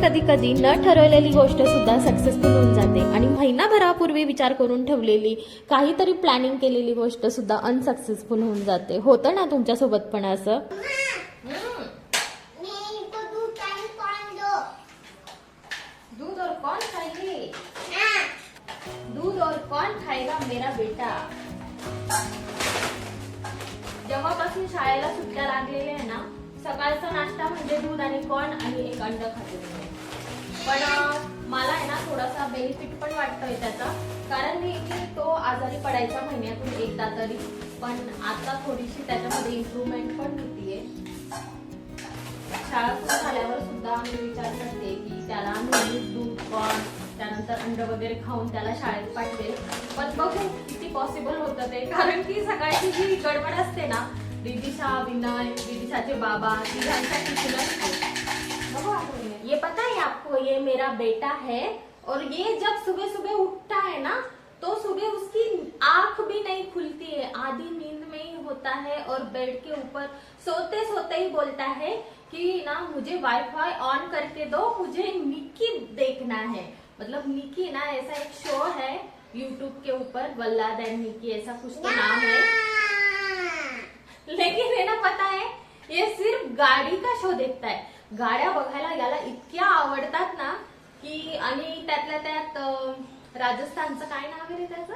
कधी कधी न ठरवलेली गोष्ट सुद्धा सक्सेसफुल होऊन जाते आणि महिनाभरापूर्वी विचार करून ठेवलेली काहीतरी प्लॅनिंग केलेली गोष्ट सुद्धा अनसक्सेसफुल होऊन जाते. होतं ना तुमच्यासोबत पण असं? दूध और कौन खाएगी? दूध और कौन खाएगा मेरा बेटा? जेव्हापासून शाळेला सुट्ट्या लागलेल्या आहे ना, सकाळचा नाश्ता म्हणजे दूध आणि कॉर्न आणि एक अंड खाते. पण मला आहे ना थोडासा बेनिफिट पण वाटतोय त्याचा, कारण मी तो आजारी पडायचा महिन्यातून एकदा तरी, पण आता थोडीशी त्याच्यामध्ये इम्प्रूव्हमेंट पण होतीये. शाळा सुरू झाल्यावर सुद्धा मी विचार करते की त्याला नेहमीच दूध, कॉर्न, त्यानंतर अंड वगैरे खाऊन त्याला शाळेत पाठवेल. पण बघू किती पॉसिबल होतं ते, कारण की सकाळची जी गडबड असते ना, दीदीशा, विनय, दीदीशाचे बाबा, तिघांचा टिफिन असतो. ये पता है आपको, ये मेरा बेटा है और ये जब सुबह सुबह उठता है ना, तो सुबह उसकी आंख भी नहीं खुलती है, आधी नींद में ही होता है और बेड के ऊपर सोते सोते ही बोलता है कि ना मुझे वाईफाई ऑन करके दो, मुझे निकी देखना है. मतलब निकी ना ऐसा एक शो है यूट्यूब के ऊपर, वल्लाद एंड निकी ऐसा कुछ तो नाम है. लेकिन है ना पता है, ये सिर्फ गाड़ी का शो देखता है. गाड्या बघायला याला इतक्या आवडतात ना की, आणि त्यातल्या त्यात राजस्थानचं काय नाव आहे त्याचं,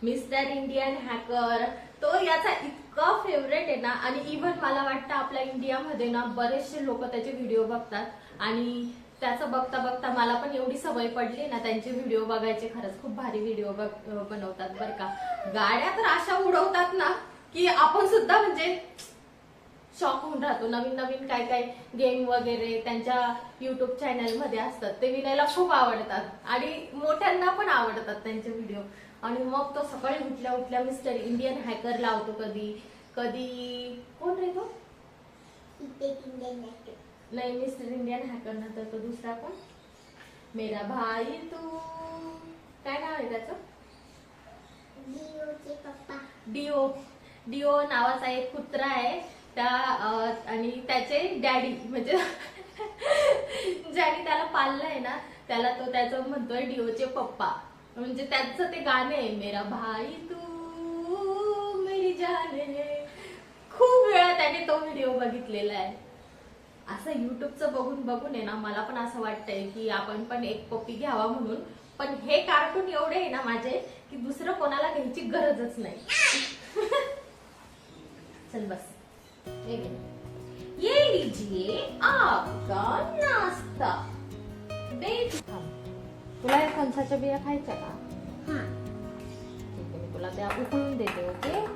मिस्टर इंडियन हॅकर, तो याचा इतका फेवरेट आहे ना. आणि इव्हन मला वाटतं आपल्या इंडियामध्ये ना बरेचसे लोक त्याचे व्हिडिओ बघतात, आणि त्याचं बघता बघता मला पण एवढी सवय पडली ना त्यांचे व्हिडिओ बघायचे. खरंच खूप भारी व्हिडिओ बनवतात बरं का. गाड्या तर अशा उडवतात ना की आपण सुद्धा म्हणजे शॉक होऊन राहतो. नवीन नवीन काय काय गेम वगैरे त्यांच्या युट्यूब चॅनल मध्ये असतात, ते विनायला खूप आवडतात आणि मोठ्यांना पण आवडतात त्यांचे व्हिडिओ. आणि मग तो सकाळी उठल्या उठल्या मिस्टर इंडियन हॅकर लावतो, कधी कधी कोण रे तो, नाही मिस्टर इंडियन हॅकर नंतर तो दुसरा पण, मेरा भाई तू, काय नाव आहे त्याचं, डिओ. डिओ नावाचा एक कुत्रा आहे त्या, आणि त्याचे डॅडी म्हणजे ज्याने त्याला पाळलंय ना त्याला, तो त्याचं म्हणतोय डिओचे पप्पा. म्हणजे त्याचं ते गाणे आहे, मेरा भाई तू मेरी जान है. खूप वेळा त्याने तो व्हिडिओ बघितलेला आहे. असं युट्यूबचं बघून बघून आहे ना मला पण असं वाटतंय की आपण पण एक पप्पी घ्यावा म्हणून. पण हे कार्टून एवढे आहे ना माझे की दुसरं कोणाला घ्यायची गरजच नाही. चल बस, ये लीजिए आपका नाश्ता. तुला या फणसाच्या बिया खायच्या का? ठीक आहे, मी तुला त्या उकळून देते. ओके.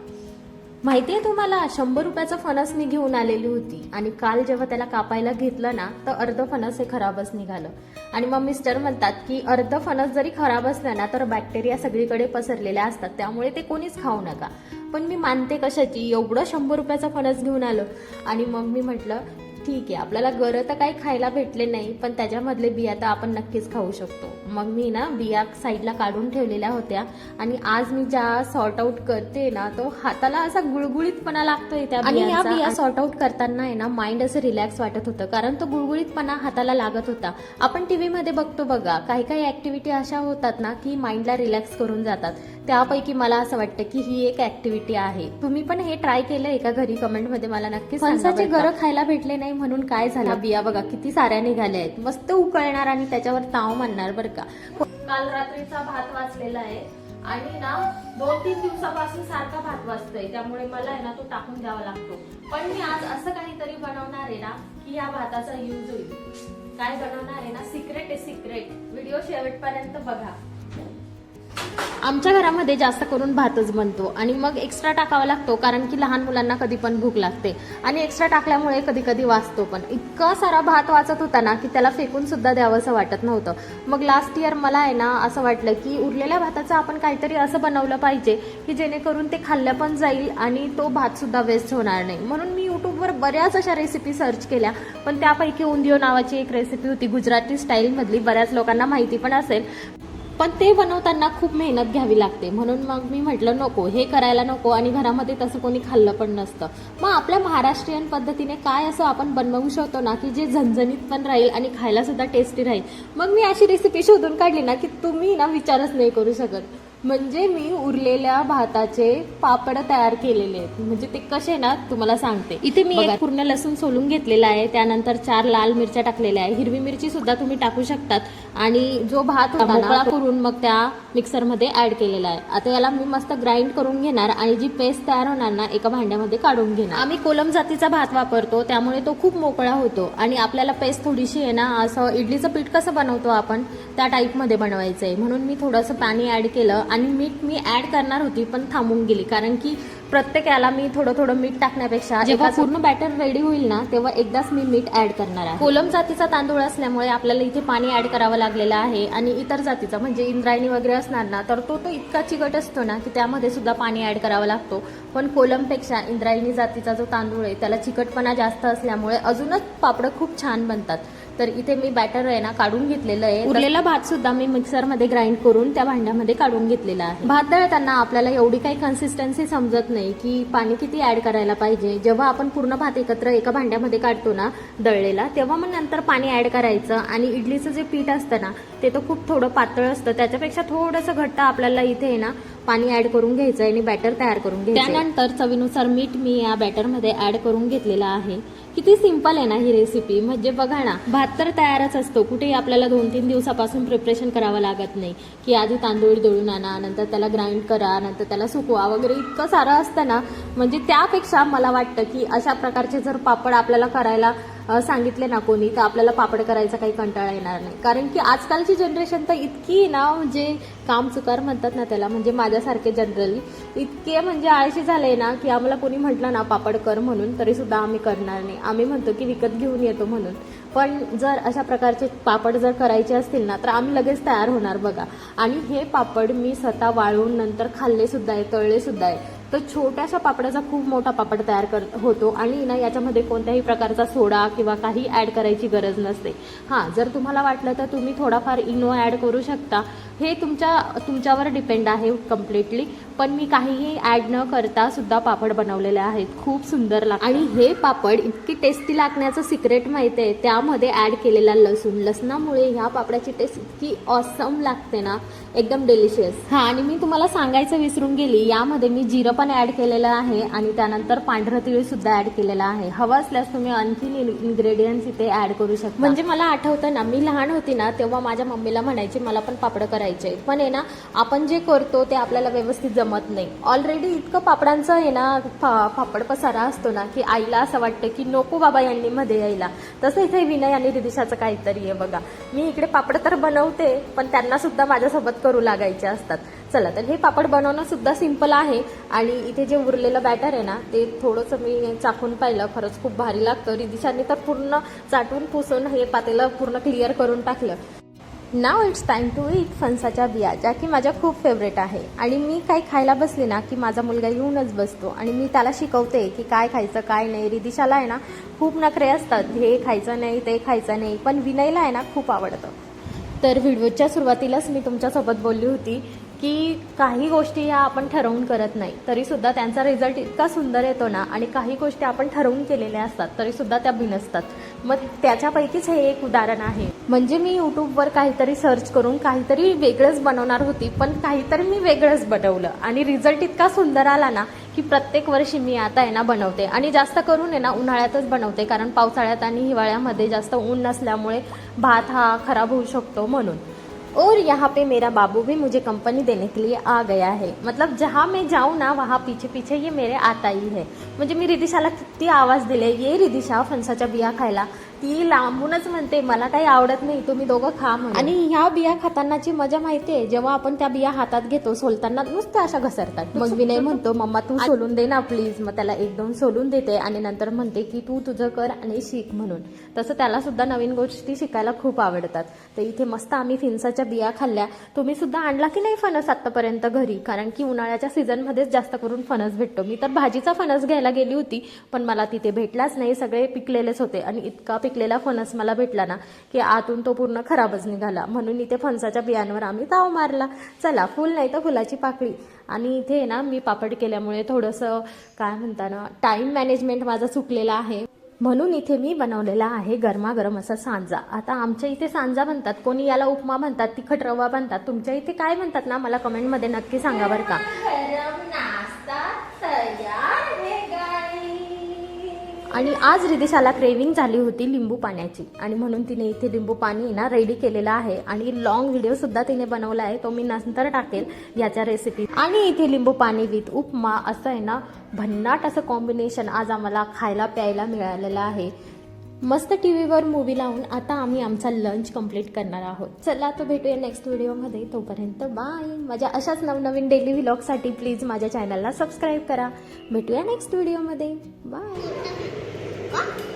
माहितीये तुम्हाला, 100 रुपयाचं फणस मी घेऊन आलेली होती, आणि काल जेव्हा त्याला कापायला घेतलं ना तर अर्ध फणस हे खराबच निघालं. आणि मग मिस्टर म्हणतात की अर्ध फणस जरी खराब असलं ना तर बॅक्टेरिया सगळीकडे पसरलेल्या असतात, त्यामुळे ते कोणीच खाऊ नका. पण मी मानते कशाची, एवढं 100 रुपयाचा फणस घेऊन आलो. आणि मग मी म्हटलं ठीक आहे, आपल्याला गरं तर काही खायला भेटले नाही, पण त्याच्यामधले बिया तर आपण नक्कीच खाऊ शकतो. मग मी ना बिया साईडला काढून ठेवलेल्या होत्या, आणि आज मी ज्या सॉर्ट आउट करते ना तो हाताला असा गुळगुळीतपणा लागतोय त्या. आणि या बिया सॉर्ट आउट करताना आहे ना माइंड असं रिलॅक्स वाटत होतं, कारण तो गुळगुळीतपणा हाताला लागत होता. आपण टीव्ही मध्ये बघतो बघा, काही काही ऍक्टिव्हिटी अशा होतात ना की माइंडला रिलॅक्स करून जातात. त्यापैकी मला असं वाटतं की ही एक ऍक्टिव्हिटी आहे. तुम्ही पण हे ट्राय केलंय का घरी? कमेंट मध्ये मला नक्की सांगा. फणसाचे गरं खायला भेटले नाही म्हणून काय झालं, बिया बघा किती साऱ्या निघाल्या आहेत. मस्त उकळणार आणि त्याच्यावर ताव मारणार बरं का. काल रात्रीचा भात वाचलेला आहे, आणि ना 2-3 दिवसापासून सारखा भात वाचतोय, त्यामुळे मला आहे ना तो टाकून द्यावा लागतो. पण मी आज असं काहीतरी बनवणार आहे ना की या भाताचा यूज होईल. काय बनवणार आहे ना, सिक्रेट आहे, सिक्रेट. व्हिडिओ शेवटपर्यंत बघा. आमच्या घरामध्ये जास्त करून भातच बनतो, आणि मग एक्स्ट्रा टाकावा लागतो, कारण की लहान मुलांना कधी पण भूक लागते, आणि एक्स्ट्रा टाकल्यामुळे कधी कधी वाचतो पण. इतका सारा भात वाचत होता ना की त्याला फेकून सुद्धा द्यावंसं वाटत नव्हतं. मग लास्ट इयर मला आहे ना असं वाटलं की उरलेल्या भाताचं आपण काहीतरी असं बनवलं पाहिजे की जेणेकरून ते खाल्लं पण जाईल आणि तो भात सुद्धा वेस्ट होणार नाही. म्हणून मी युट्यूबवर बऱ्याच अशा रेसिपी सर्च केल्या, पण त्यापैकी उंदियो नावाची एक रेसिपी होती गुजराती स्टाईल मधली, बऱ्याच लोकांना माहिती पण असेल. पण ते बनवताना खूप मेहनत घ्यावी लागते, म्हणून मग मी म्हटलं नको, हे करायला नको, आणि घरामध्ये तसं कोणी खाल्लं पण नसतं. मग आपल्या महाराष्ट्रीयन पद्धतीने काय असं आपण बनवू शकतो ना की जे झणझणीत पण राहील आणि खायला सुद्धा टेस्टी राहील. मग मी अशी रेसिपी शोधून काढली ना की तुम्ही ना विचारच नाही करू शकत. म्हणजे मी उरलेल्या भाताचे पापड तयार केलेले आहेत. म्हणजे ते कसे ना तुम्हाला सांगते. इथे मी एक पूर्ण लसूण सोलून घेतलेला आहे, त्यानंतर 4 लाल मिरच्या टाकलेल्या आहे, हिरवी मिरची सुद्धा तुम्ही टाकू शकतात, आणि जो भात होता मोकळा करून मग त्या मिक्सरमध्ये ऍड केलेला आहे. आता याला मी मस्त ग्राइंड करून घेणार आणि जी पेस्ट तयार होणार ना एका भांड्यामध्ये काढून घेणार. आम्ही कोलम जातीचा भात वापरतो, त्यामुळे तो खूप मोकळा होतो, आणि आपल्याला पेस्ट थोडीशी आहे ना असं इडलीचं पीठ कसं बनवतो आपण त्या टाईपमध्ये बनवायचं आहे. म्हणून मी थोडंसं पाणी ऍड केलं, आणि मीठ मी ऍड करणार होती पण थांबून गेली, कारण की प्रत्येक याला मी थोडं थोडं मीठ टाकण्यापेक्षा जेव्हा पूर्ण बॅटर रेडी होईल ना तेव्हा एकदाच मी मीठ ऍड करणार आहे. कोलम जातीचा तांदूळ असल्यामुळे आपल्याला इथे पाणी ऍड करावं लागलेलं आहे, आणि इतर जातीचा म्हणजे इंद्रायणी वगैरे असणार ना तर तो इतका चिकट असतो ना की त्यामध्ये सुद्धा पाणी ऍड करावं लागतो. पण कोलमपेक्षा इंद्रायणी जातीचा जो तांदूळ आहे त्याला चिकटपणा जास्त असल्यामुळे अजूनच पापड खूप छान बनतात. तर इथे मी बॅटर आहे ना काढून घेतलेलं आहे. उरलेला भात सुद्धा मी मिक्सरमध्ये ग्राइंड करून त्या भांड्यामध्ये काढून घेतलेला आहे. भात दळताना आपल्याला एवढी काही कन्सिस्टन्सी समजत नाही की पाणी किती ऍड करायला पाहिजे. जेव्हा आपण पूर्ण भात एकत्र एका भांड्यामध्ये काढतो ना दळलेला, तेव्हा मग नंतर पाणी ऍड करायचं. आणि इडलीचं जे पीठ असतं ना ते तर खूप थोडं पातळ असतं, त्याच्यापेक्षा थोडंसं घट्ट आपल्याला इथे आहे ना पाणी ऍड करून घ्यायचं आणि बॅटर तयार करून घ्यायचं. त्यानंतर चवीनुसार मीठ मी या बॅटरमध्ये ऍड करून घेतलेलं आहे. किती सिंपल आहे ना ही रेसिपी. म्हणजे बघा ना, भात तर तयारच असतो, कुठेही आपल्याला 2-3 दिवसापासून प्रिपरेशन करावं लागत नाही की आधी तांदूळ दळून आणा, नंतर त्याला ग्राइंड करा, नंतर त्याला सुकवा वगैरे, इतकं सारं असतं ना. म्हणजे त्यापेक्षा मला वाटतं की अशा प्रकारचे जर पापड आपल्याला करायला सांगितले ना कोणी तर आपल्याला पापड करायचा काही कंटाळा येणार नाही. कारण की आजकालची जनरेशन तर इतकी ना म्हणजे काम चुकार म्हणतात ना त्याला, म्हणजे माझ्यासारखे जनरली इतके म्हणजे आळशी झाले ना की आम्हाला कोणी म्हटलं ना पापड कर म्हणून तरी सुद्धा आम्ही करणार नाही. आम्ही म्हणतो की विकत घेऊन येतो म्हणून. पण जर अशा प्रकारचे पापड जर करायचे असतील ना तर आम्ही लगेच तयार होणार बघा. आणि हे पापड मी स्वतः वाळवून नंतर खाल्ले सुद्धा आहे, तळले सुद्धा आहे. तर छोट्याशा पापडाचा खूप मोठा पापड तयार होतो, आणि ना याच्यामध्ये कोणत्याही प्रकारचा सोडा किंवा काही ऍड करायची गरज नसते. हां, जर तुम्हाला वाटलं तर तुम्ही थोडाफार इनो ऍड करू शकता, हे तुमच्यावर डिपेंड आहे कम्प्लिटली. पण मी काहीही ऍड न करता सुद्धा पापड बनवलेले आहेत, खूप सुंदर लागतात. आणि हे पापड इतकी टेस्टी लागण्याचं सिक्रेट माहिती आहे, त्यामध्ये ऍड केलेला लसणामुळे ह्या पापडाची टेस्ट इतकी ऑसम लागते ना, एकदम डिलिशियस. हां, आणि मी तुम्हाला सांगायचं विसरून गेली, यामध्ये मी जिरं पण ऍड केलेलं आहे, आणि त्यानंतर पांढरं तीळ सुद्धा ऍड केलेला आहे. हवं असल्यास तुम्ही आणखीन इन्ग्रेडियंट्स इथे ऍड करू शकता. म्हणजे मला आठवतं ना, मी लहान होती ना तेव्हा माझ्या मम्मीला म्हणायची मला पण पापड करायचे, पण आहे ना आपण जे करतो ते आपल्याला व्यवस्थित जमत नाही. ऑलरेडी इतकं पापडांचं आहे ना पापड पसारा असतो ना की आईला असं वाटतं की नको बाबा यांनी मध्ये यायला. तसं इथे विनय आणि रिदिशाचं काहीतरी आहे बघा. मी इकडे पापड तर बनवते पण त्यांना सुद्धा माझ्यासोबत करू लागायचे असतात. चला, तर हे पापड बनवणं सुद्धा सिंपल आहे. आणि इथे जे उरलेलं बॅटर आहे ना ते थोडंसं मी चाखून पाहिलं, खरंच खूप भारी लागतं. रिदिशाने तर पूर्ण चाटून पुसून हे पातेलं पूर्ण क्लिअर करून टाकलं. नाव इट्स टाइम टू ईट फणसाच्या बिया, ज्या की माझ्या खूप फेवरेट आहे. आणि मी काही खायला बसले ना की माझा मुलगा येऊनच बसतो आणि मी त्याला शिकवते की काय खायचं काय नाही. रिदिशाला आहे ना खूप नखरे असतात, हे खायचं नाही ते खायचं नाही, पण विनयला आहे ना खूप आवडतं. तर व्हिडिओच्या सुरुवातीलाच मी तुमच्यासोबत बोलली होती की काही गोष्टी ह्या आपण ठरवून करत नाही तरी सुद्धा त्यांचा रिझल्ट इतका सुंदर येतो ना, आणि काही गोष्टी आपण ठरवून केलेल्या असतात तरी सुद्धा त्या बिनसतात. मग त्याच्यापैकीच हे एक उदाहरण आहे. म्हणजे मी यूट्यूबवर काहीतरी सर्च करून काहीतरी वेगळंच बनवणार होती, पण काहीतरी मी वेगळंच बनवलं आणि रिझल्ट इतका सुंदर आला ना की प्रत्येक वर्षी मी आता आहे ना बनवते. आणि जास्त करून आहे ना उन्हाळ्यातच बनवते, कारण पावसाळ्यात आणि हिवाळ्यामध्ये जास्त ऊन नसल्यामुळे भात हा खराब होऊ शकतो म्हणून. और यहाँ पे मेरा बाबू भी मुझे कंपनी देने के लिए आ गया है. मतलब जहाँ मैं जाऊँ ना वहाँ पीछे पीछे ये मेरे आता ही है. म्हणजे मी रिदिशाला किती आवाज दिले, ये रिदिशा फणसाच्या बिया खायला. ती लांबूनच म्हणते मला काही आवडत नाही, तुम्ही दोघं खा म्हणून. आणि ह्या बिया खातानाची मजा माहितीये, जेव्हा आपण त्या बिया हातात घेतो सोलताना नुसत्या अशा घसरतात. मग विनय म्हणतो मम्मा तू सोलून दे ना प्लीज. मग त्याला 1-2 सोलून देते आणि नंतर म्हणते की तू तुझं कर आणि शिक म्हणून. तसं त्याला सुद्धा नवीन गोष्टी शिकायला खूप आवडतात. तर इथे मस्त आम्ही फणसाच्या बिया खाल्ल्या. तुम्ही सुद्धा आणला की नाही फणस आतापर्यंत घरी? कारण की उन्हाळ्याच्या सीझनमध्येच जास्त करून फणस भेटतो. मी तर भाजीचा फणस घ्यायला गेली होती पण मला तिथे भेटलाच नाही, सगळे पिकलेलेच होते आणि इतका पिकलेला फणस मला भेटला ना की आतून तो पूर्ण खराबच निघाला, म्हणून इथे फणसाच्या बियांवर आम्ही ताव मारला. चला, फुल नाही तर फुलाची पाकळी. आणि इथे ना मी पापड केल्यामुळे थोडंसं काय म्हणता ना टाईम मॅनेजमेंट माझा चुकलेला आहे, म्हणून इथे मी बनवलेला आहे गरमागरम असा सांजा. आता आमच्या इथे सांजा म्हणतात, कोणी याला उपमा म्हणतात, तिखट रवा म्हणतात. तुमच्या इथे काय म्हणतात ना मला कमेंटमध्ये नक्की सांगा बरं का. आणि आज रिदिशाला क्रेविंग झाली होती लिंबू पाण्याची, आणि म्हणून तिने इथे लिंबू पाणी ना रेडी केलेलं आहे. आणि लॉंग व्हिडिओ सुद्धा तिने बनवला आहे, तो मी नंतर टाकेल याच्या रेसिपी. आणि इथे लिंबू पाणी विथ उपमा असं आहे ना भन्नाट असं कॉम्बिनेशन आज आम्हाला खायला प्यायला मिळालेलं आहे. मस्त टीव्हीवर मूवी लावून आता आम्ही आमचा लंच कंप्लीट करणार आहोत. चला, तो भेटूया नेक्स्ट व्हिडिओमध्ये. तोपर्यंत बाय. माझ्या अशाच नवनवीन डेली व्लॉगसाठी प्लीज माझ्या चॅनलला सबस्क्राईब करा. भेटूया नेक्स्ट व्हिडिओमध्ये. बाय.